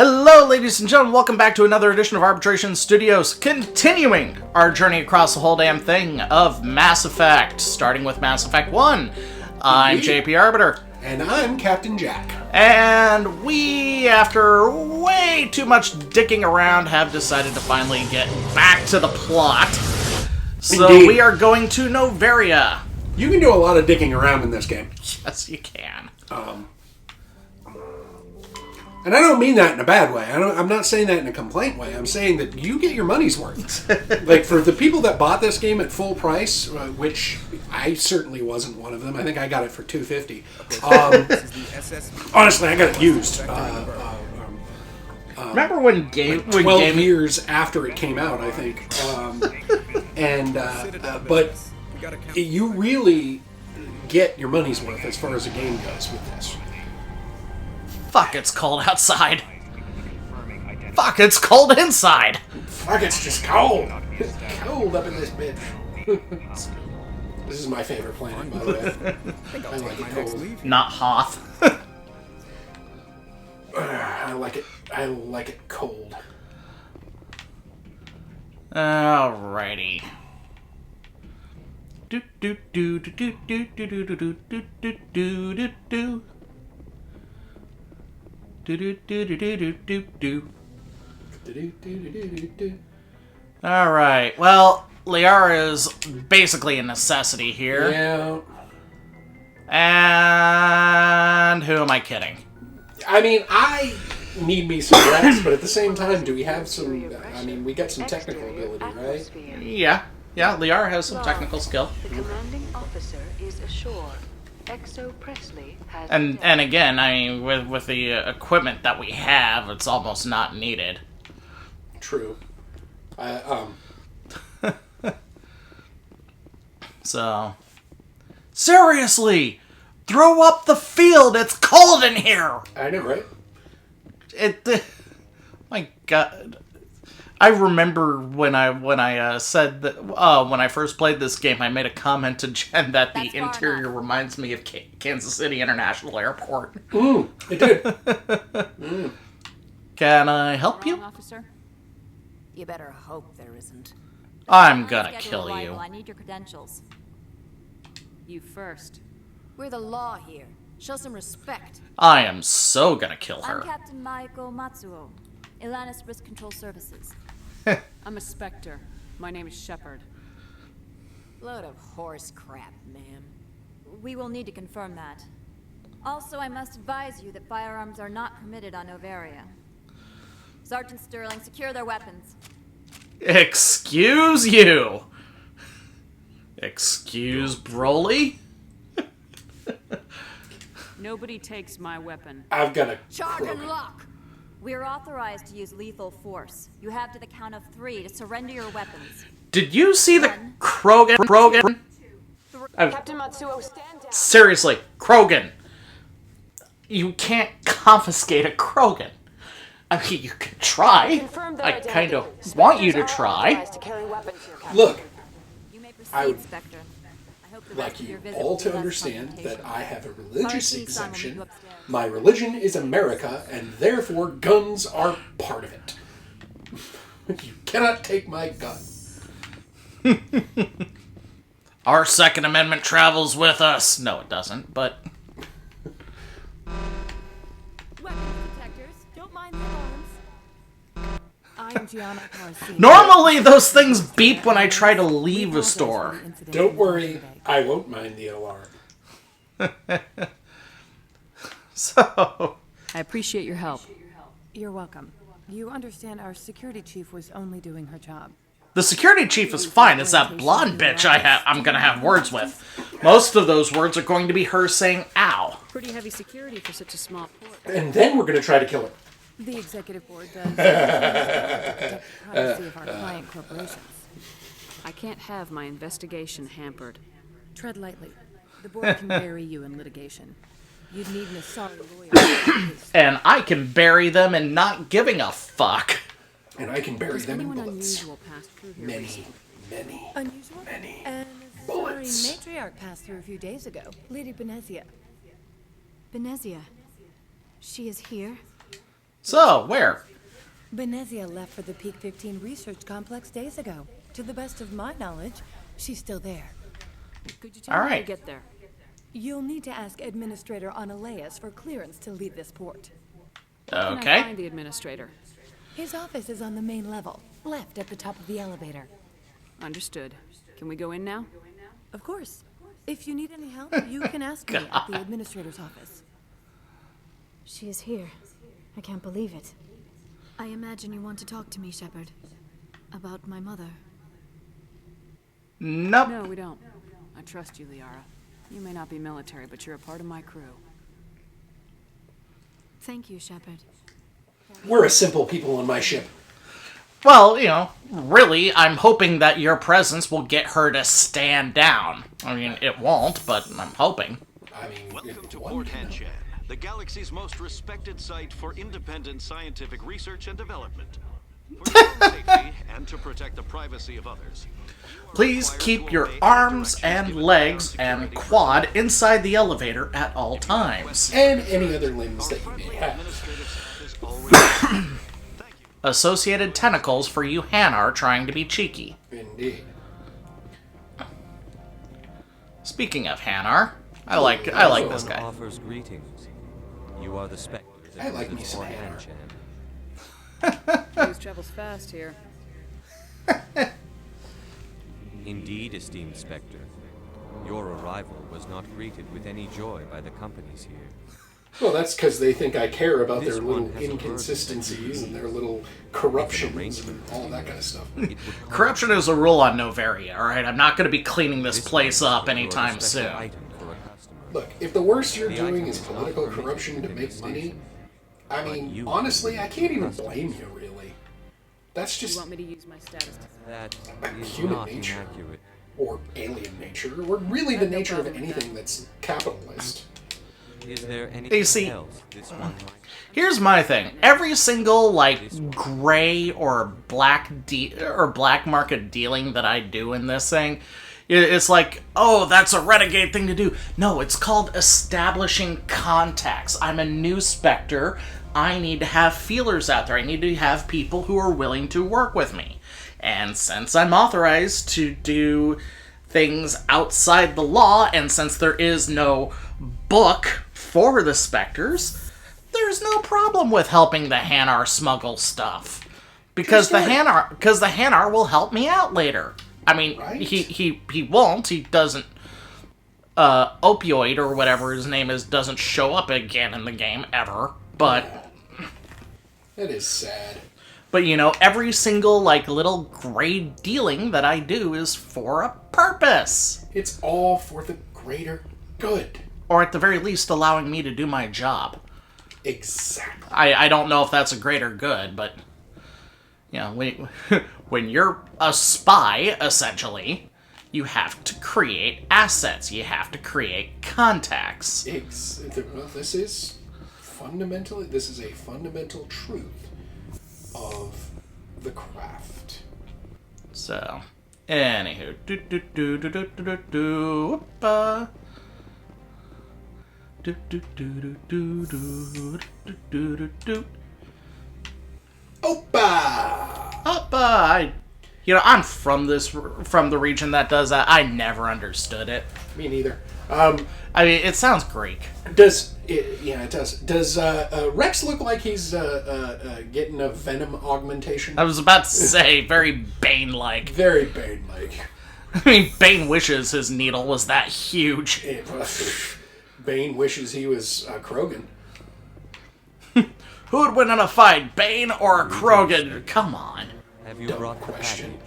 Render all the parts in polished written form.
Hello, ladies and gentlemen. Welcome back to another edition of Arbitration Studios, continuing our journey across the whole damn thing of Mass Effect, starting with Mass Effect 1. I'm JP Arbiter. And I'm Captain Jack. And we, after way too much dicking around, have decided to finally get back to the plot. So Indeed. We are going to Noveria. You can do a lot of dicking around in this game. Yes, you can. And I don't mean that in a bad way. I'm not saying that in a complaint way. I'm saying that you get your money's worth. Like, for the people that bought this game at full price, which I certainly wasn't one of them. I think I got it for $250. Honestly, I got it used. Remember when 12 years after it came out, I think. But you really get your money's worth as far as the game goes with this. Fuck, it's cold outside. Fuck, it's cold inside. Fuck, it's just cold. It's cold up in this bitch. This is my favorite planet, by the way. I like it cold. Not Hoth. I like it cold. Alrighty. Do do do do do do do do do do do do do do. Alright, well, Liara is basically a necessity here. Yeah. And who am I kidding? I mean, I need me some rest, but at the same time, do we have some... I mean, we got some technical ability, right? Yeah, Liara has some technical skill. The commanding officer is ashore. Exo Presley has And again, I mean, with the equipment that we have, it's almost not needed. True. So, seriously, throw up the field. It's cold in here. I know, right? My God. I remember when I said that when I first played this game, I made a comment to Jen that the interior reminds me of Kansas City International Airport. It did. Can I help you? Officer? You better hope there isn't. I'm gonna kill you. I need your credentials. You first. We're the law here. Show some respect. I am so gonna kill her. I'm Captain Maiko Matsuo, Ilanis Risk Control Services. I'm a Spectre. My name is Shepard. Load of horse crap, ma'am. We will need to confirm that. Also, I must advise you that firearms are not permitted on Noveria. Sergeant Sterling, secure their weapons. Excuse you. Excuse Broly? Nobody takes my weapon. I've got a... Charge and lock! We are authorized to use lethal force. You have to the count of 3 to surrender your weapons. Did you see the Krogan? Captain Matsuo, stand down. Seriously, Krogan. You can't confiscate a Krogan. I mean, you can try. Confirm their I kind of identity. want you to Spectres are try. authorized to carry weapons here, Captain. Look, You may proceed, I would Spectre. I hope the like rest of you your visit all will be to less understand that confrontational. I have a religious Party Son will meet exemption. you upstairs. My religion is America, and therefore guns are part of it. You cannot take my gun. Our Second Amendment travels with us. No, it doesn't, but... Weapons detectors. Don't mind the alarms. I'm Gianna Parsi. Normally, those things beep when I try to leave a store. Don't worry, I won't mind the alarm. So... I appreciate your help. You're welcome. You understand our security chief was only doing her job. The security chief is fine. It's that blonde bitch I'm gonna have words with. Most of those words are going to be her saying, ow. Pretty heavy security for such a small port. And then we're going to try to kill her. The executive board does protect the privacy of our client corporations. I can't have my investigation hampered. Tread lightly. The board can bury you in litigation. You'd need an sorry lawyer. And I can bury them in not giving a fuck. And I can bury Has them in anyone bullets. unusual passed through here Many, recently? many. Unusual? Many And bullets. sorry, matriarch passed through a few days ago. Lady Benezia. Benezia. She is here? So, where? Benezia left for the Peak 15 research complex days ago. To the best of my knowledge, she's still there. Could you tell me how to Alright. get there? You'll need to ask Administrator Analeas for clearance to leave this port. Can I Okay. find the administrator? His office is on the main level, left at the top of the elevator. Understood. Can we go in now? Of course. If you need any help, you can ask me at the administrator's office. She is here. I can't believe it. I imagine you want to talk to me, Shepard. About my mother. Nope. No, we don't. I trust you, Liara. You may not be military, but you're a part of my crew. Thank you, Shepard. We're a simple people on my ship. Well, you know, really, I'm hoping that your presence will get her to stand down. I mean, it won't, but I'm hoping. I mean, Welcome to Port Hanshan, the galaxy's most respected site for independent scientific research and development. For your own safety and to protect the privacy of others. Please keep your arms and legs and quad inside the elevator at all times. and any other limbs that you may have. Administrative staff is always... Thank you. Associated tentacles for you Hanar trying to be cheeky. Indeed. Speaking of Hanar, I like this guy. Offers greetings. You are the Spectre. I like me some Port Hanar. Hanshan. News travels fast here. Indeed, esteemed Spectre. Your arrival was not greeted with any joy by the companies here. Well, that's because they think I care about This their one little has a inconsistencies and their little corruptions and arrangement. all that kind of stuff. It would Corruption is a rule on Noveria, alright? I'm not going to be cleaning this place one up will anytime a special soon. item for a customer. Look, if the worst you're The doing item is is not political permitted corruption to within make the money, station. I But mean, you honestly, I can't even customers. blame you, really. That's You just want me to use my status to... That is Human not nature. inaccurate. or alien nature, or really the no nature of problem with anything that's capitalist. Is there anything You see- else this one might... Here's my thing. Every single, like, gray or black market dealing that I do in this thing, it's like, oh, that's a renegade thing to do. No, it's called establishing contacts. I'm a new Spectre. I need to have feelers out there. I need to have people who are willing to work with me. And since I'm authorized to do things outside the law, and since there is no book for the Spectres, there's no problem with helping the Hanar smuggle stuff. Because the Hanar will help me out later. I mean, Right. he won't. He doesn't. Opioid or whatever his name is doesn't show up again in the game ever. But That is sad. you know, every single like little gray dealing that I do is for a purpose, It's all for the greater good. or at the very least, allowing me to do my job. Exactly. I don't know if that's a greater good, but you know, when you're a spy, essentially, you have to create assets. You have to create contacts. Well, this is a fundamental truth of the craft. So, anywho, Opa! You know, I'm from the region that does that. I never understood it. Me neither. I mean, it sounds Greek. It does. Does Rex look like he's getting a venom augmentation? I was about to say, very Bane-like. Very Bane-like. I mean, Bane wishes his needle was that huge. Bane wishes he was Krogan. Who would win in a fight, Bane or a Krogan? Come on. Have you Dumb brought the question.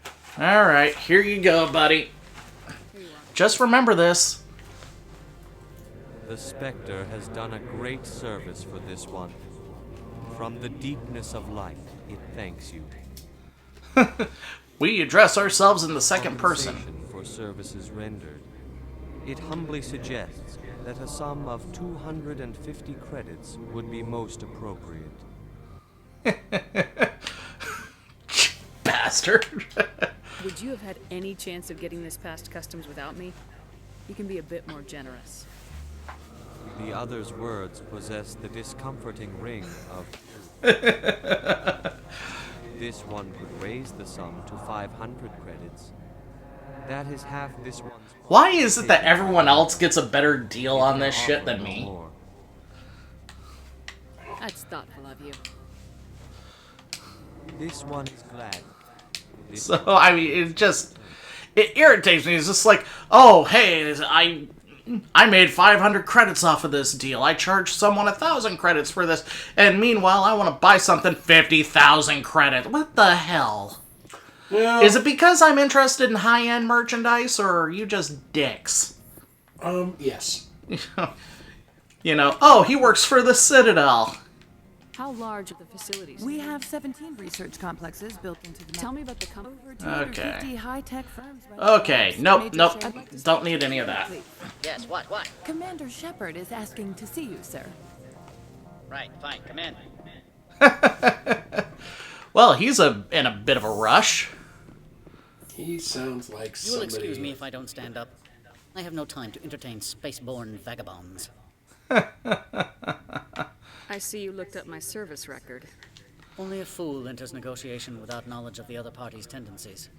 package? Alright, here you go, buddy. Just remember this. The Spectre has done a great service for this one. From the deepness of life, it thanks you. We address ourselves in the second person. Compensation for services rendered. It humbly suggests that a sum of 250 credits would be most appropriate. Bastard. Would you have had any chance of getting this past customs without me? You can be a bit more generous. The other's words possess the discomforting ring of... This one could raise the sum to 500 credits. That is half this one's... Why is it that everyone else gets a better deal on this shit than me? That's thoughtful of you. This one is glad. So, I mean, it irritates me. It's just like, oh, hey, I made 500 credits off of this deal. I charged someone 1,000 credits for this. And meanwhile, I want to buy something 50,000 credits. What the hell? Yeah. Is it because I'm interested in high-end merchandise, or are you just dicks? Yes. You know, oh, he works for the Citadel. How large are the facilities? We have 17 research complexes built into the map. Tell me about the company. Over 250 Okay. high-tech firms. Okay, nope. Don't need any of that. Yes, what? Commander Shepard is asking to see you, sir. Right, fine, come in. Well, he's in a bit of a rush. He sounds like You will somebody... excuse me if I don't stand up. I have no time to entertain spaceborne vagabonds. I see you looked up my service record. Only a fool enters negotiation without knowledge of the other party's tendencies.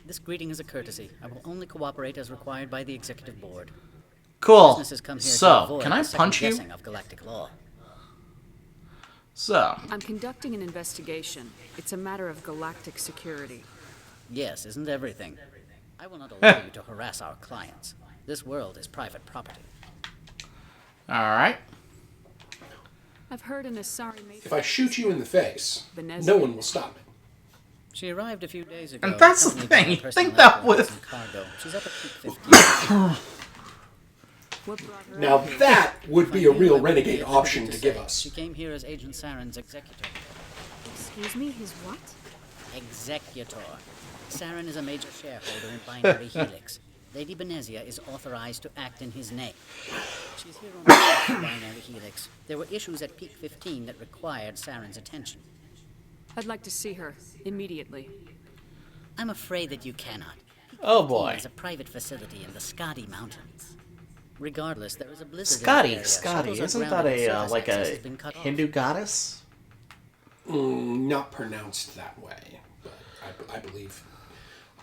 This greeting is a courtesy. I will only cooperate as required by the executive board. Cool. Businesses come here to So, avoid can I the punch you? second-guessing of galactic law. So, I'm conducting an investigation. It's a matter of galactic security. Yes, isn't everything? I will not allow you to harass our clients. This world is private property. alright. I've heard an Asari made... If I shoot you in the face, Venezia. no one will stop me. She arrived a few days ago. And that's the accompanied by thing, her you personal think that escorts was- and cargo. She's up at Peak 15. What brought her Now out here? that would be a If I real knew, I would renegade be option to attributed give say us. She came here as Agent Saren's executor. Excuse me, his what? Executor. Saren is a major shareholder in Binary Helix. Lady Benezia is authorized to act in his name. She's here on behalf of Binary Helix. There were issues at Peak 15 that required Saren's attention. I'd like to see her immediately. I'm afraid that you cannot. Oh It boy. is a private facility in the Scotty Mountains. Regardless, there is a blizzard Scotty, in the area. Scotty, Shuttles are isn't that grounded and a, service like access a has been cut off. Hindu goddess? Not pronounced that way, but I believe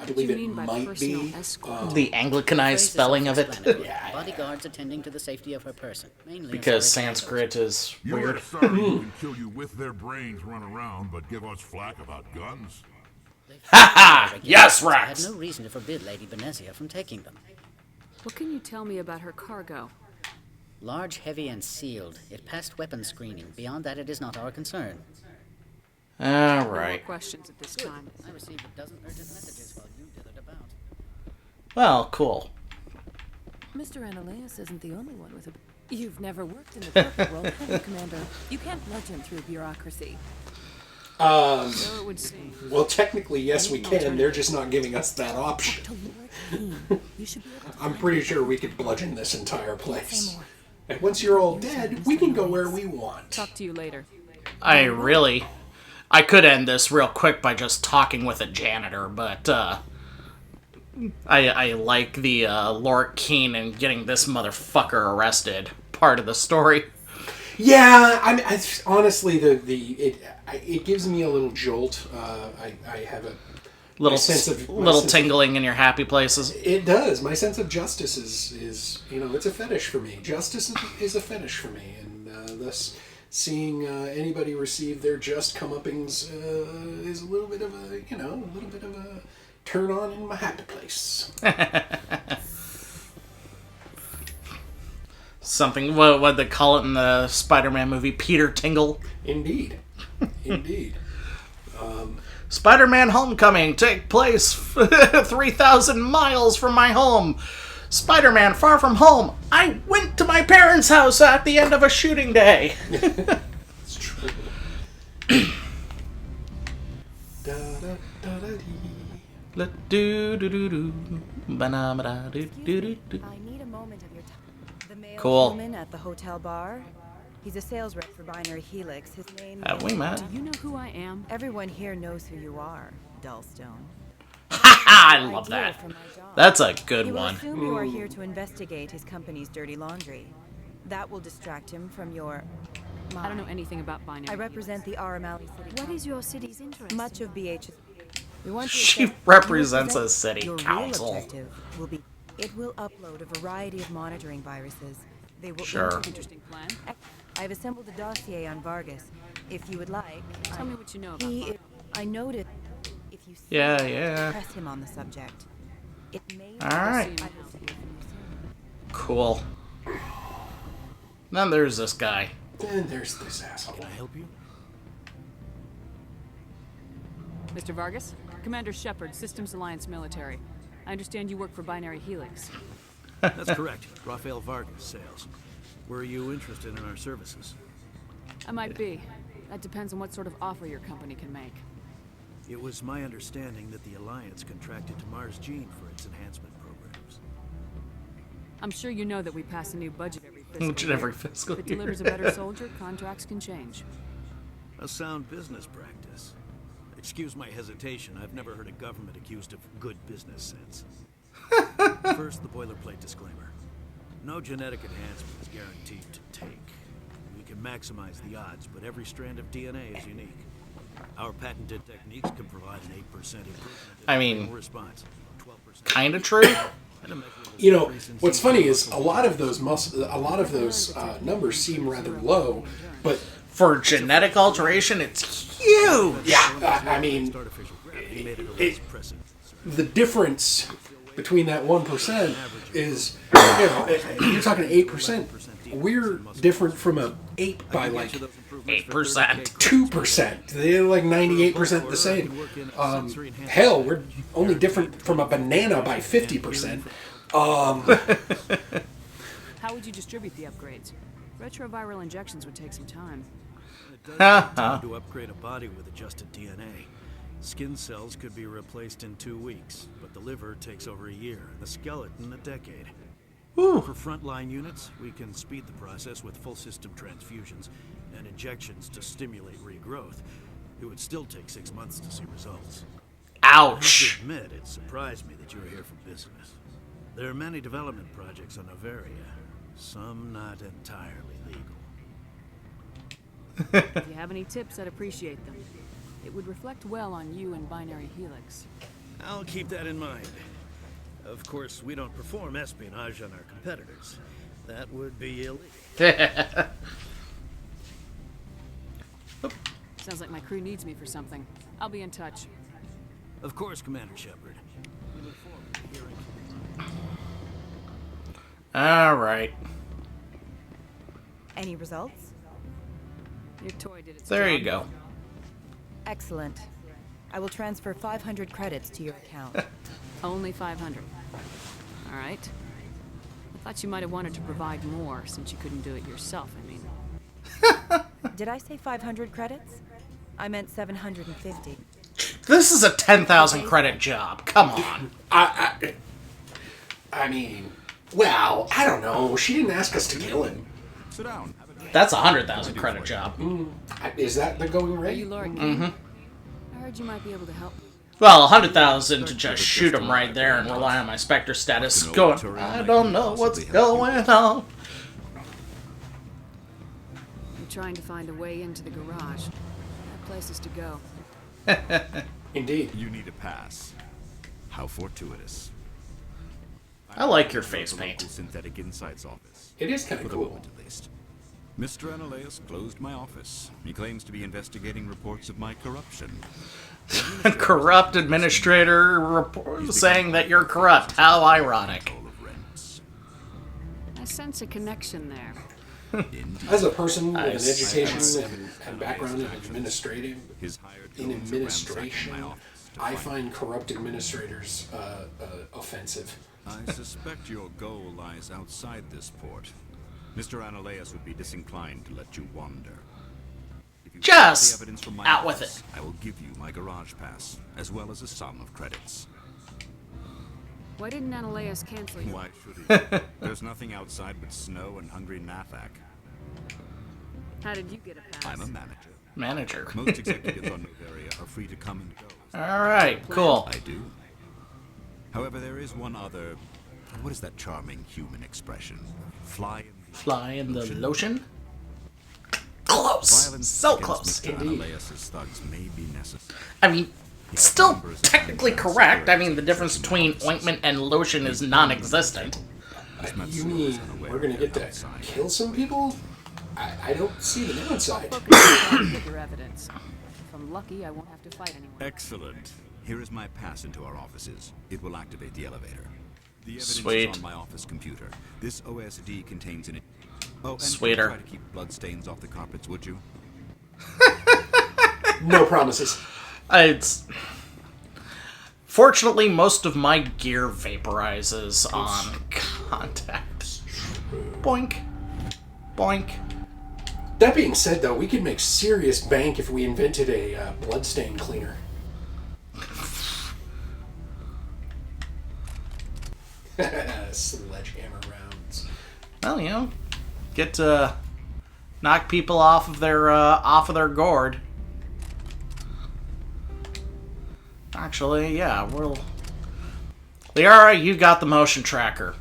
do you it mean by might personal be. escort? The Anglicanized Phrase is spelling of it? self-explanatory. Yeah. Bodyguards attending to the safety of her person. Mainly Because Asari Sanskrit is You weird. are sorry who can kill you with their brains run around, but give us flack about guns? Ha! Yes, I had Rex! no reason to forbid Lady Benezia from taking them. What can you tell me about her cargo? Large, heavy, and sealed. It passed weapons screening. Beyond that, it is not our concern. No more Alright. questions at this time. I received a dozen urgent messages while you dithered about. Well, cool. Mr. Ananias isn't the only one with a... You've never worked in the corporate world, have you, Commander? You can't bludgeon through bureaucracy. So it would seem. Well, technically, yes, we can. They're just not giving us that option. To Lord King, you should be able to I'm find pretty out sure we could bludgeon this entire Say place. more. And once you're all dead, we can go where we want. Talk to you later. I could end this real quick by just talking with a janitor, but, I like the, Lord Keen and getting this motherfucker arrested part of the story. Yeah, I honestly, it gives me a little jolt. I have a Little, sense of- my little sense of- tingling in your happy places. It does. My sense of justice is it's a fetish for me. Justice is a fetish for me, and thus seeing anybody receive their just comeuppings is a little bit of a turn on in my happy place. Something, what they call it in the Spider-Man movie, Peter Tingle. Indeed, indeed. Spider-Man Homecoming take place 3,000 miles from my home. Spider-Man Far From Home. I went to my parents' house at the end of a shooting day. It's true. Do-do-do-do. Ba-na-ba-da-do-do-do-do. I need a moment of your time. The male Cool. human at the hotel bar. He's a sales rep for Binary Helix. His name Have is... we met? Do you know who I am? Everyone here knows who you are, Dullstone. I love Ideal that. for my job. That's a good He will one. assume you are here to investigate his company's dirty laundry. That will distract him from your... I don't know anything about binary. I represent the Aramali City. What is your city's interest? Much of BH. We want to She assess- represents you a city your council. Real objective will be it will upload a variety of monitoring viruses. They will Sure. Interesting plan. I've assembled a dossier on Vargas. If you would like, Tell me what you know about Vargas. I noted if you Yeah. press him on the subject. It may All right. I will see you soon. Cool. Then there's this guy. Then there's this asshole. Can I help you? Mr. Vargas? Commander Shepard, Systems Alliance Military. I understand you work for Binary Helix. That's correct. Rafael Vargas, sales. Were you interested in our services? I might be. That depends on what sort of offer your company can make. It was my understanding that the Alliance contracted to Mars Gene for its enhancement programs. I'm sure you know that we pass a new budget every fiscal Budget year. every fiscal If it year. delivers a better soldier, contracts can change. A sound business practice. Excuse my hesitation, I've never heard a government accused of good business sense. First, the boilerplate disclaimer. No genetic enhancement is guaranteed to take. We can maximize the odds, but every strand of DNA is unique. Our patented techniques can provide an 8% improvement in I mean, animal response, 12% kind of true. and a measurable You know, increase in what's DNA funny is muscle a lot of those numbers seem rather low, but For genetic alteration, it's huge. yeah, I mean, artificial gravity made it a it- less pressing. the difference between that 1% is, you know, you're talking 8%. We're different from a 8 by like 8%. 2%. They're like 98% the same. Hell, we're only different from a banana by 50%. How would you distribute the upgrades? Retroviral injections would take some time. It does take time to upgrade a body with adjusted DNA. Skin cells could be replaced in 2 weeks, but the liver takes over a year, the skeleton a decade. For frontline units, we can speed the process with full system transfusions and injections to stimulate regrowth. It would still take 6 months to see results. I have Ouch. to admit, it surprised me that you were here for business. There are many development projects on Noveria, some not entirely legal. If you have any tips, I'd appreciate them. It would reflect well on you and Binary Helix. I'll keep that in mind. Of course, we don't perform espionage on our competitors. That would be illegal. Sounds like my crew needs me for something. I'll be in touch. Of course, Commander Shepard. We look forward to hearing from you. All right. Any results? Your toy did its There job. you go. Excellent. I will transfer 500 credits to your account. Only 500. All right. I thought you might have wanted to provide more since you couldn't do it yourself, I mean. Did I say 500 credits? I meant 750. This is a 10,000 credit job. Come on. I mean, well, I don't know. She didn't ask us to kill him. Sit down. That's a 100,000 credit job. Is that the going Are you rate? Laura King? I heard you miuld be able to help me. Well, 100,000 to just shoot him right there and rely on my Spectre status. Going, I don't know what's going on. I'm trying to find a way into the garage. That place is to go. Indeed. You need a pass. How fortuitous. I like your face The local paint. Synthetic Insights office. It is kind For of the cool. moment, at least. Mr. Ananias closed my office. He claims to be investigating reports of my corruption. Corrupt administrator report saying that you're corrupt. How ironic. Control of rents. I sense a connection there. Indeed. As a person with an Nice. education and background in administrative, His hired in goons are ransacking administration, my office to I find find corrupt administrators offensive. I suspect your goal lies outside this port. Mr. Ananias would be disinclined to let you wander. If you Just have the evidence from my out with office, I will give you my garage pass, as well as a sum of credits. Why didn't Ananias cancel you? Why should he? There's nothing outside but snow and hungry Nathak. How did you get a pass? I'm a manager. Manager. Most executives on Noveria are free to come and go. Alright, cool. I do. However, there is one other... What is that charming human expression? Fly in Fly in the lotion. Close. Violence So against close. Mr. Analaeus' thugs may be necessary. I mean, still technically correct. I mean, the difference between ointment and lotion is non-existent. You mean we're gonna get to kill some people? I don't see the downside. Focus on your evidence. If I'm lucky, I won't have to fight anyone. Excellent. Here is my pass into our offices. It will activate the elevator. The evidence Sweet. is on my office computer. This OSD contains an... Oh, and Sweeter. try to keep bloodstains off the carpets, would you? No promises. It's... Fortunately, most of my gear vaporizes on contact. Boink. Boink. That being said, though, we could make serious bank if we invented a bloodstain cleaner. Sledgehammer rounds. Well, you know, get to knock people off of their gourd. Actually, yeah, we'll... Liara, you got the motion tracker.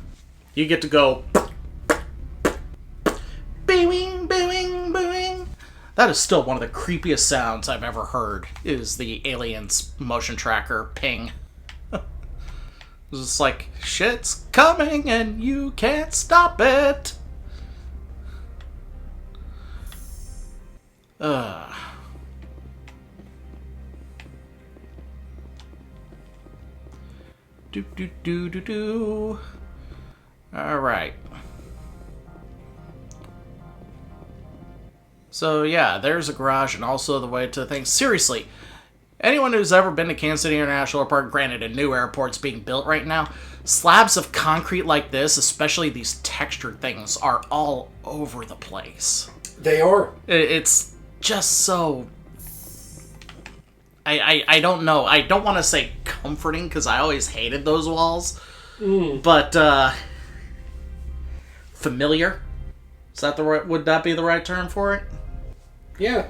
You get to go... Bing, bing, bing. That is still one of the creepiest sounds I've ever heard, is the alien's motion tracker ping. It's just like, shit's coming and you can't stop it. Do. Alright. So yeah, there's a garage and also the way to things. Seriously, anyone who's ever been to Kansas City International Airport, granted a new airport's being built right now, slabs of concrete like this, especially these textured things, are all over the place. They are. It's just so... I don't know. I don't want to say comforting, because I always hated those walls. But, familiar? Is that the right... Would that be the right term for it? Yeah.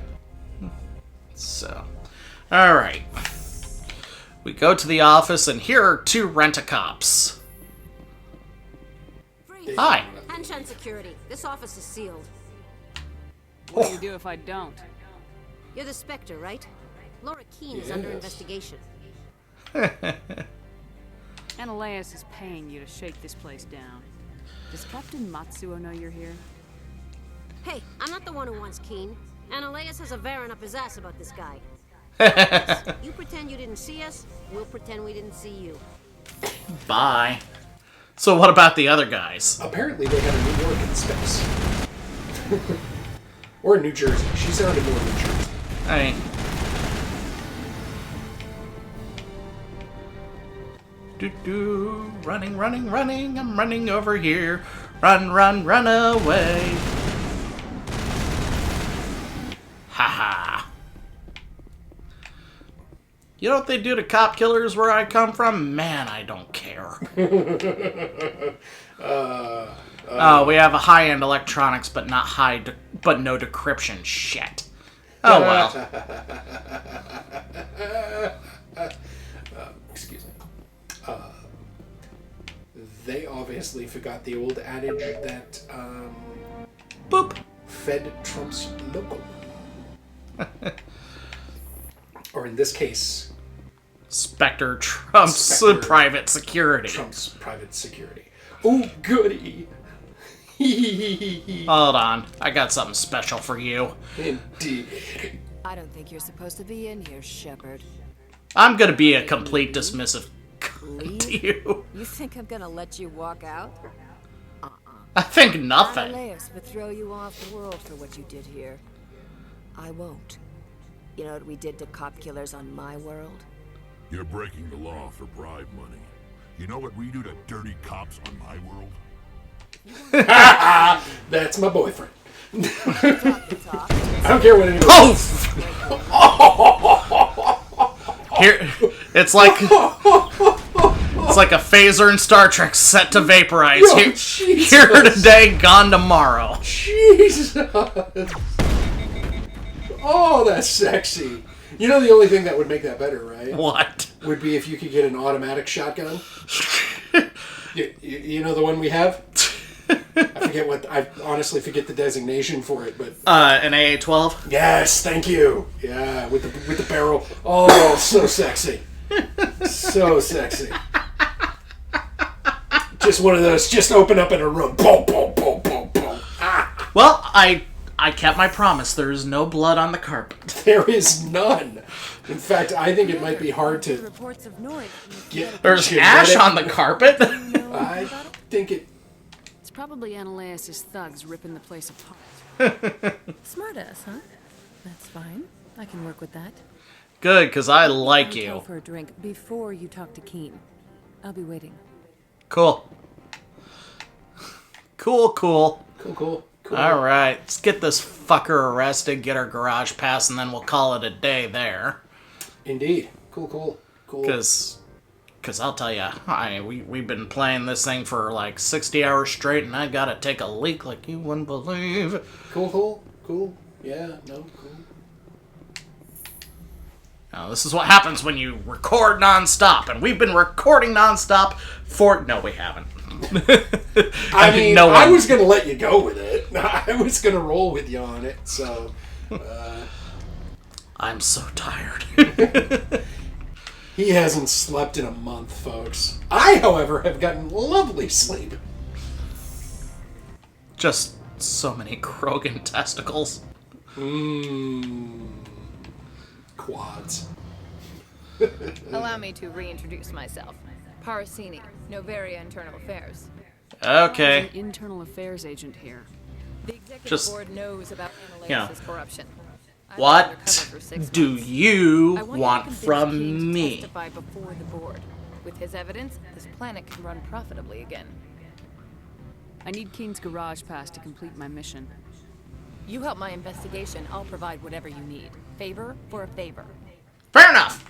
So, alright. We go to the office, and here are two rent-a-cops. Hi. Hanshan Security. This office is sealed. What do you do if I don't? You're the Spectre, right? Laura Keene is under investigation. Analaeus is paying you to shake this place down. Does Captain Matsuo know you're here? Hey, I'm not the one who wants Keene. Analaeus has a Varen up his ass about this guy. You pretend you didn't see us, we'll pretend we didn't see you. Bye. So what about the other guys? Apparently they have a New York in space. Or New Jersey. She sounded more New Jersey. Hey. Running, I'm running over here. Run away. Haha. You know what they do to cop killers where I come from? Man, I don't care. We have a high-end electronics, but not but no decryption. Shit. Oh well. Excuse me. They obviously forgot the old adage that boop Fed trumps local. Or in this case, Spectre trumps private security. Trumps private security. Oh, goody. Hold on. I got something special for you. Indeed. I don't think you're supposed to be in here, Shepard. I'm gonna be a complete dismissive to you. You think I'm gonna let you walk out? I think nothing. Analaeus would throw you off the world for what you did here. I won't. You know what we did to cop killers on my world? You're breaking the law for bribe money. You know what we do to dirty cops on my world? That's my boyfriend. I don't care what anyone says. Here, it's like a phaser in Star Trek set to vaporize. Here today, gone tomorrow. Jesus. Oh, that's sexy. You know the only thing that would make that better, right? What? Would be if you could get an automatic shotgun. You know the one we have? I honestly forget the designation for it, but an AA-12. Yes, thank you. Yeah, with the barrel. Oh, so sexy, so sexy. Just one of those. Just open up in a room. Boom, boom, boom, boom, boom. Ah. Well, I kept my promise. There is no blood on the carpet. There is none. In fact, I think it might be hard to Reports of noise. get. There's ash on the carpet. I think it. It's probably Ananias' thugs ripping the place apart. Smartass, huh? That's fine. I can work with that. Good, because I like Hotel you. for a drink before you talk to Keen. I'll be waiting. Cool. Cool. Cool. Alright, let's get this fucker arrested, get our garage pass, and then we'll call it a day there. Indeed. Cool. Because I'll tell you, we've been playing this thing for like 60 hours straight, and I gotta take a leak like you wouldn't believe. Cool. Yeah, no, cool. Now, this is what happens when you record non-stop, and we've been recording non-stop for... No, we haven't. I mean, I was going to let you go with it. I was going to roll with you on it, so... I'm so tired. He hasn't slept in a month, folks. I, however, have gotten lovely sleep. Just so many Krogan testicles. Quads. Allow me to reintroduce myself. Parasini, Novaria Internal Affairs. Okay. I'm an internal affairs agent here. The executive Just, board knows about yeah. Ananias' corruption. What do you want from me? Testify before the board. With his evidence, this planet can run profitably again. I need Keen's garage pass to complete my mission. You help my investigation, I'll provide whatever you need. Favor for a favor. Fair enough.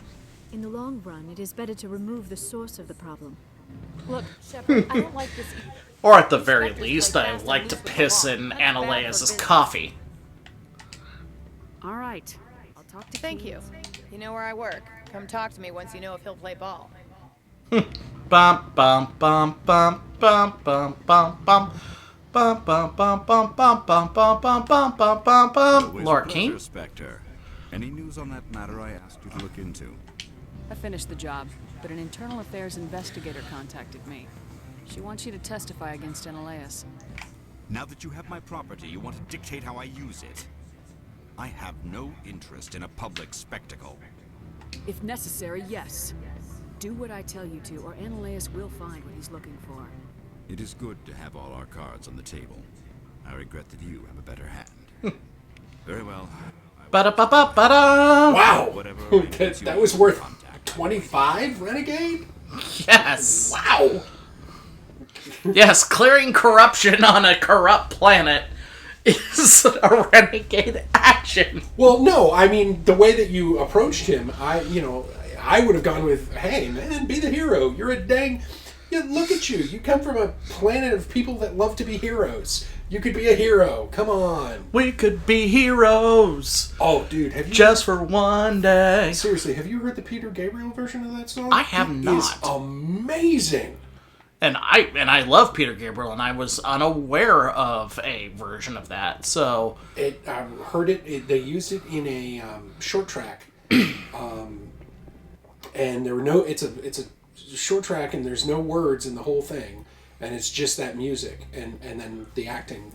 In the long run, it is better to remove the source of the problem. Look, Shepard, I don't like this. Or at the very least, I like to piss in Ananias' coffee. All right. I'll talk to Thank you. You know where I work. Come talk to me once you know if he'll play ball. Bum bum bum bum bum bum bum bum. Bum bum bum bum bum bum bum bum bum bum bum bum. Lord King? Spectre. Any news on that matter I asked you to look into? I finished the job, but an internal affairs investigator contacted me. She wants you to testify against Ananias. Now that you have my property, you want to dictate how I use it. I have no interest in a public spectacle. If necessary, yes. Do what I tell you to, or Ananias will find what he's looking for. It is good to have all our cards on the table. I regret that you have a better hand. Very well. Ba-da-ba-ba-ba-da! Wow! that was worth 25, Renegade? Yes! Wow! Yes, clearing corruption on a corrupt planet is a renegade action. Well, no, I mean, the way that you approached him, I would have gone with, hey, man, be the hero. You're a dang... Yeah, look at you. You come from a planet of people that love to be heroes. You could be a hero. Come on. We could be heroes. Oh, dude, have you... Just for one day. Seriously, have you heard the Peter Gabriel version of that song? I have not. It's amazing. And I love Peter Gabriel, and I was unaware of a version of that. So I heard it. They used it in a short track, and there were no. It's a short track, and there's no words in the whole thing, and it's just that music and then the acting,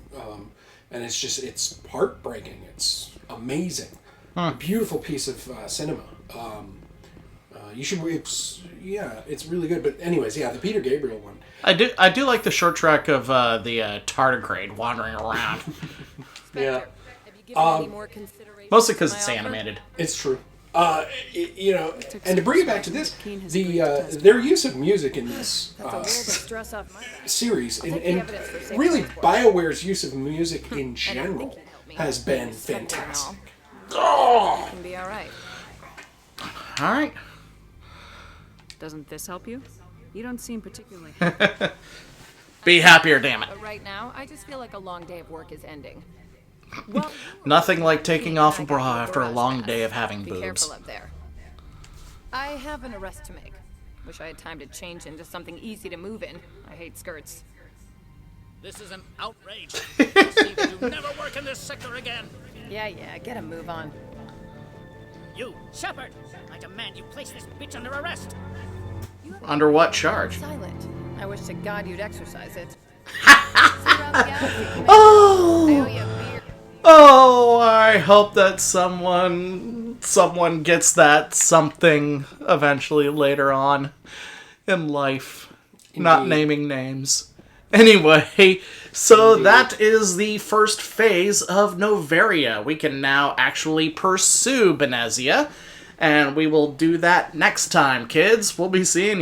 and it's heartbreaking. It's amazing, a beautiful piece of cinema. You should. It's really good. But anyways, yeah, the Peter Gabriel one. I do like the short track of the tardigrade wandering around. Yeah. Mostly because it's animated. It's true. And to bring it back to this, their use of music in this series, and really BioWare's use of music in general, has been fantastic. Oh! Can be all right. All right. Doesn't this help you? You don't seem particularly Be happier, damn it. But right now, I just feel like a long day of work is ending. Well, nothing like taking off a bra after a long day of having Be boobs. careful up there. I have an arrest to make. Wish I had time to change into something easy to move in. I hate skirts. This is an outrage. I'll see that you never work in this sector again. Yeah, get a move on. You, Shepard! I demand you place this bitch under arrest. Under what charge? Silent. I wish to God you'd exercise it. Oh, I hope that someone gets that something eventually later on in life. Indeed. Not naming names. Anyway, so Indeed. That is the first phase of Noveria. We can now actually pursue Benezia, and we will do that next time, kids. We'll be seeing you.